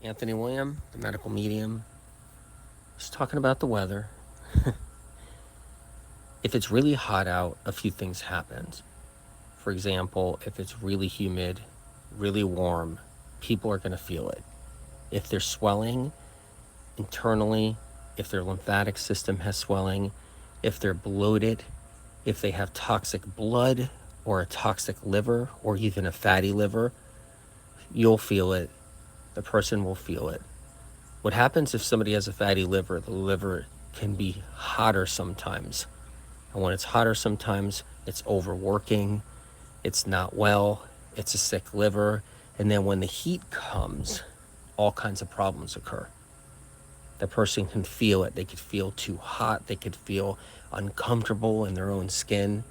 Anthony William, the medical medium, just talking about the weather. If it's really hot out, a few things happen. For example, if it's really humid, really warm, people are going to feel it. If they're swelling internally, if their lymphatic system has swelling, if they're bloated, if they have toxic blood or a toxic liver or even a fatty liver, you'll feel it. The person will feel it. What happens if somebody has a fatty liver? The liver can be hotter sometimes. And when it's hotter sometimes, it's overworking, it's not well, it's a sick liver. And then when the heat comes, all kinds of problems occur. The person can feel it. They could feel too hot. They could feel uncomfortable in their own skin.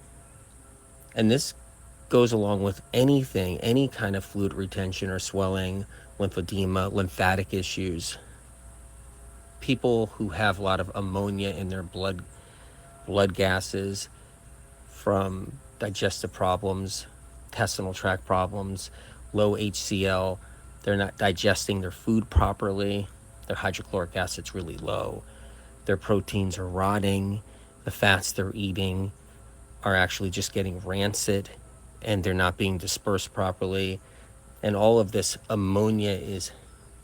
And this goes along with anything, any kind of fluid retention or swelling, lymphedema, lymphatic issues. People who have a lot of ammonia in their blood gases from digestive problems, intestinal tract problems, low HCl, they're not digesting their food properly, their hydrochloric acid's really low, their proteins are rotting, the fats they're eating are actually just getting rancid and they're not being dispersed properly, and all of this ammonia is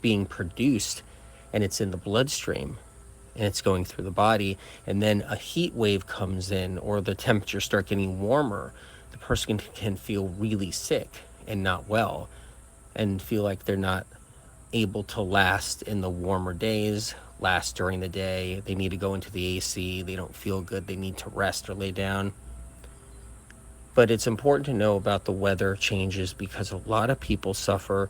being produced and it's in the bloodstream and it's going through the body, and then a heat wave comes in or the temperatures start getting warmer, the person can feel really sick and not well and feel like they're not able to last in the warmer days, last during the day. They need to go into the AC, they don't feel good, they need to rest or lay down. But it's important to know about the weather changes because a lot of people suffer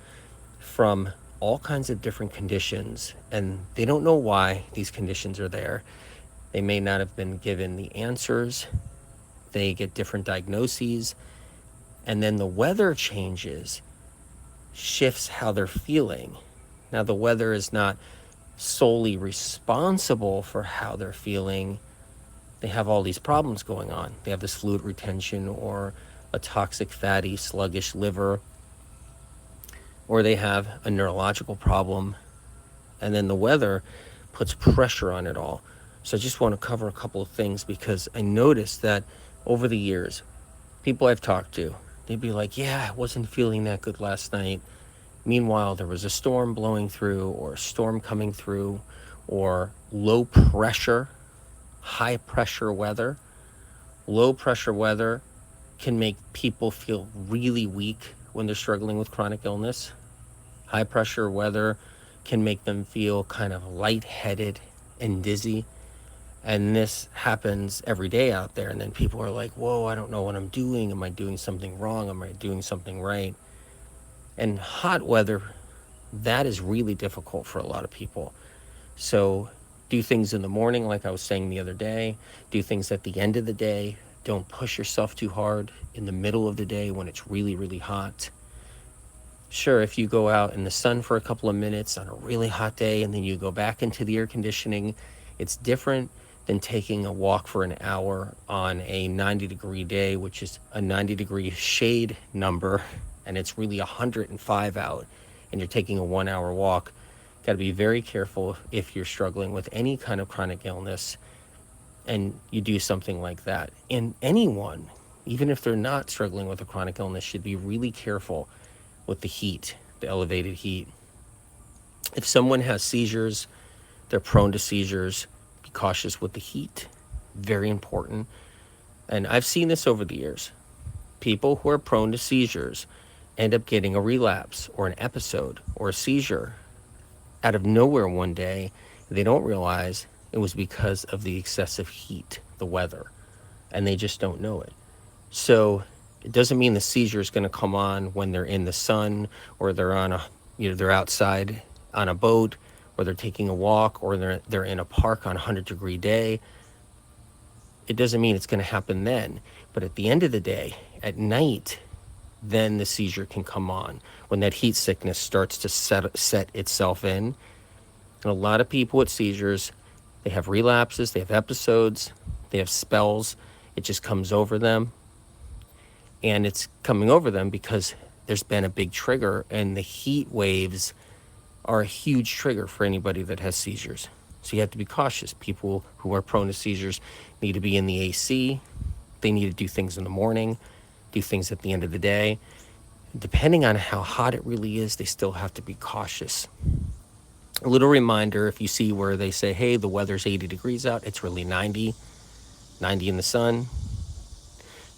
from all kinds of different conditions and they don't know why these conditions are there. They may not have been given the answers. They get different diagnoses, and then the weather changes, shifts how they're feeling. Now, the weather is not solely responsible for how they're feeling. They have all these problems going on. They have this fluid retention or a toxic, fatty, sluggish liver, or they have a neurological problem, and then the weather puts pressure on it all. So I just want to cover a couple of things because I noticed that over the years, people I've talked to, they'd be like, yeah, I wasn't feeling that good last night. Meanwhile, there was a storm blowing through or a storm coming through or low pressure, high pressure weather. Low pressure weather can make people feel really weak when they're struggling with chronic illness. High pressure weather can make them feel kind of lightheaded and dizzy. And this happens every day out there. And then people are like, whoa, I don't know what I'm doing. Am I doing something wrong? Am I doing something right? And hot weather, that is really difficult for a lot of people. So do things in the morning, like I was saying the other day. Do things at the end of the day. Don't push yourself too hard in the middle of the day when it's really, really hot. Sure, if you go out in the sun for a couple of minutes on a really hot day and then you go back into the air conditioning, it's different than taking a walk for an hour on a 90-degree day, which is a 90-degree shade number, and it's really 105 out, and you're taking a 1-hour walk. Got to be very careful if you're struggling with any kind of chronic illness and you do something like that. And anyone, even if they're not struggling with a chronic illness, should be really careful with the heat, the elevated heat. If someone has seizures, they're prone to seizures, be cautious with the heat. Very important. And I've seen this over the years. People who are prone to seizures end up getting a relapse or an episode or a seizure out of nowhere one day. They don't realize it was because of the excessive heat, the weather, and they just don't know it. So it doesn't mean the seizure is going to come on when they're in the sun or they're on they're outside on a boat or they're taking a walk or they're in a park on a 100-degree day. It doesn't mean it's going to happen then. But at the end of the day, at night, then the seizure can come on when that heat sickness starts to set itself in. And a lot of people with seizures, they have relapses, they have episodes, they have spells. It just comes over them. And it's coming over them because there's been a big trigger and the heat waves are a huge trigger for anybody that has seizures. So you have to be cautious. People who are prone to seizures need to be in the AC. They need to do things in the morning, do things at the end of the day. Depending on how hot it really is, they still have to be cautious. A little reminder, if you see where they say, hey, the weather's 80 degrees out, it's really 90 in the sun.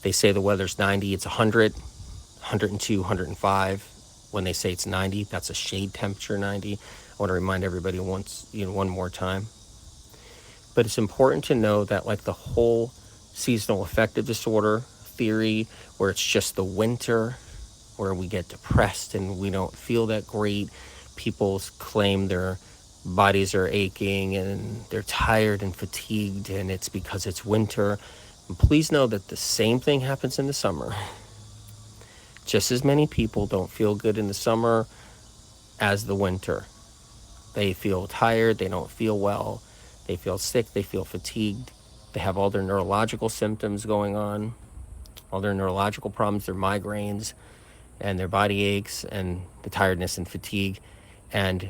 They say the weather's 90, it's 100, 102, 105. When they say it's 90, that's a shade temperature 90. I want to remind everybody one more time. But it's important to know that like the whole seasonal affective disorder theory, where it's just the winter, where we get depressed and we don't feel that great. People claim their bodies are aching and they're tired and fatigued, and it's because it's winter. And please know that the same thing happens in the summer. Just as many people don't feel good in the summer as the winter. They feel tired, they don't feel well, they feel sick, they feel fatigued, they have all their neurological symptoms going on, all their neurological problems, their migraines, and their body aches, and the tiredness and fatigue. And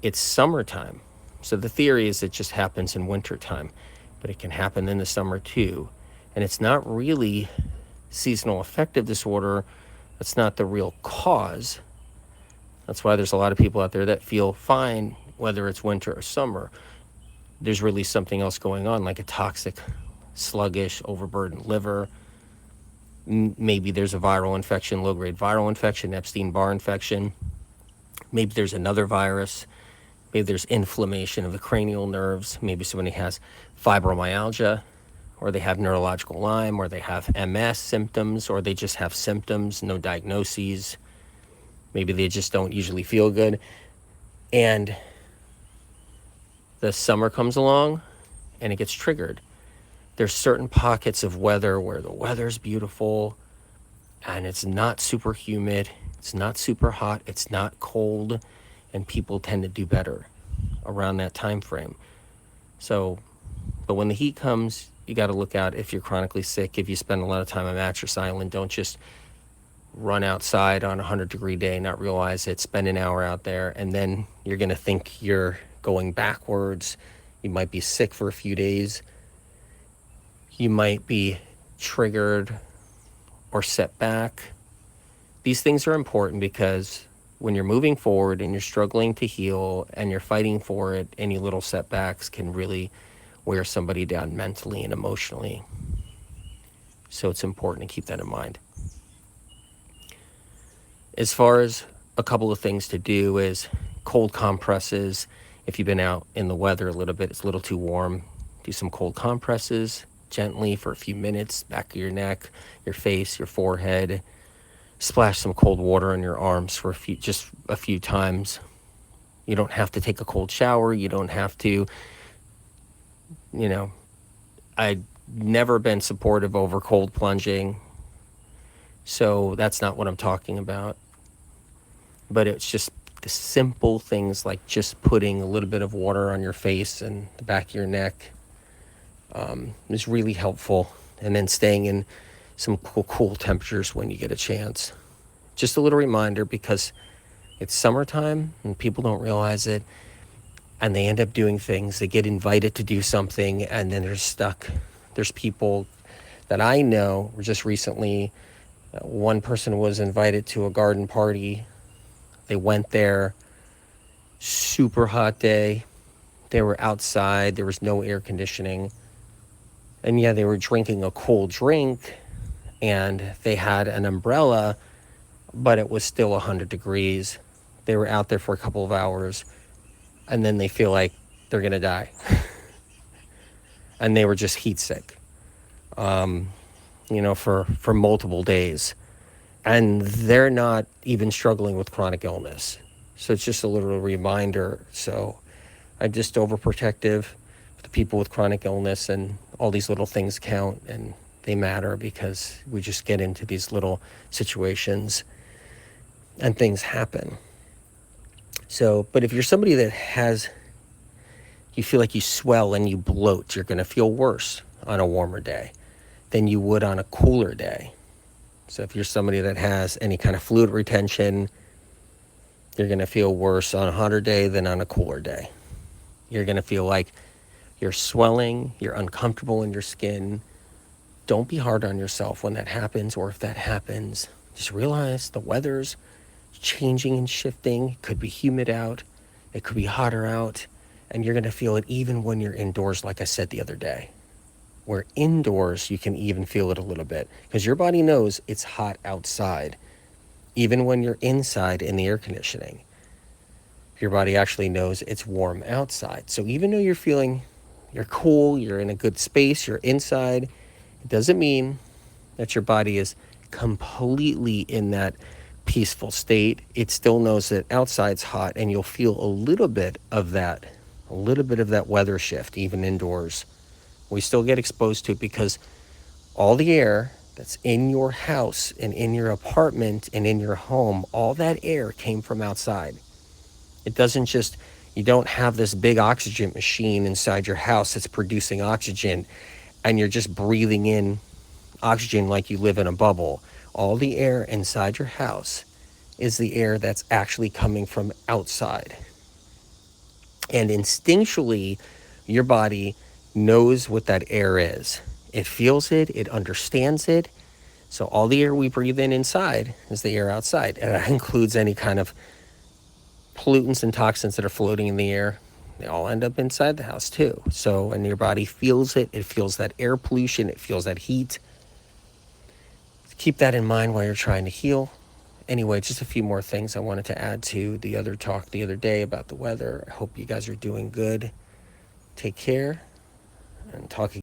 it's summertime. So the theory is it just happens in wintertime, but it can happen in the summer too. And it's not really seasonal affective disorder. That's not the real cause. That's why there's a lot of people out there that feel fine, whether it's winter or summer. There's really something else going on, like a toxic, sluggish, overburdened liver. Maybe there's a viral infection, low-grade viral infection, Epstein-Barr infection. Maybe there's another virus. Maybe there's inflammation of the cranial nerves. Maybe somebody has fibromyalgia, or they have neurological Lyme, or they have MS symptoms, or they just have symptoms, no diagnoses. Maybe they just don't usually feel good. And the summer comes along and it gets triggered. There's certain pockets of weather where the weather's beautiful and it's not super humid, it's not super hot, it's not cold, and people tend to do better around that time frame. So, but when the heat comes, you got to look out if you're chronically sick. If you spend a lot of time on mattress island, don't just run outside on a 100-degree day, not realize it, spend an hour out there, and then you're going to think you're going backwards. You might be sick for a few days. You might be triggered or set back. These things are important because when you're moving forward and you're struggling to heal and you're fighting for it, any little setbacks can really wear somebody down mentally and emotionally. So it's important to keep that in mind. As far as a couple of things to do is cold compresses. If you've been out in the weather a little bit, it's a little too warm, do some cold compresses gently for a few minutes, back of your neck, your face, your forehead. Splash some cold water on your arms for a few times. You don't have to take a cold shower. You don't have to, I've never been supportive over cold plunging. So that's not what I'm talking about. But it's just the simple things like just putting a little bit of water on your face and the back of your neck is really helpful. And then staying in some cool temperatures when you get a chance. Just a little reminder, because it's summertime and people don't realize it, and they end up doing things. They get invited to do something and then they're stuck. There's people that I know just recently, one person was invited to a garden party. They went there, super hot day. They were outside, there was no air conditioning. And yeah, they were drinking a cold drink and they had an umbrella, but it was still 100 degrees. They were out there for a couple of hours and then they feel like they're gonna die. And they were just heat sick, for multiple days. And they're not even struggling with chronic illness. So it's just a little reminder. So I'm just overprotective for the people with chronic illness, and all these little things count and they matter because we just get into these little situations and things happen. So, but if you're somebody that you feel like you swell and you bloat, you're going to feel worse on a warmer day than you would on a cooler day. So if you're somebody that has any kind of fluid retention, You're going to feel worse on a hotter day than on a cooler day. You're going to feel like you're swelling, you're uncomfortable in your skin. Don't be hard on yourself when that happens, or if that happens, just realize the weather's changing and shifting. It could be humid out, it could be hotter out, and you're going to feel it even when you're indoors, like I said the other day. Where indoors, you can even feel it a little bit because your body knows it's hot outside. Even when you're inside in the air conditioning, your body actually knows it's warm outside. So even though you're cool, you're in a good space, you're inside, it doesn't mean that your body is completely in that peaceful state. It still knows that outside's hot, and you'll feel a little bit of that weather shift even indoors. We still get exposed to it because all the air that's in your house and in your apartment and in your home, all that air came from outside. It doesn't just, you don't have this big oxygen machine inside your house that's producing oxygen and you're just breathing in oxygen like you live in a bubble. All the air inside your house is the air that's actually coming from outside. And instinctually, your body knows what that air is. It feels it, it understands it. So all the air we breathe in inside is the air outside. And that includes any kind of pollutants and toxins that are floating in the air. They all end up inside the house too. So, and your body feels it. It feels that air pollution. It feels that heat. Keep that in mind while you're trying to heal. Anyway, just a few more things I wanted to add to the other talk the other day about the weather. I hope you guys are doing good. Take care and talk again.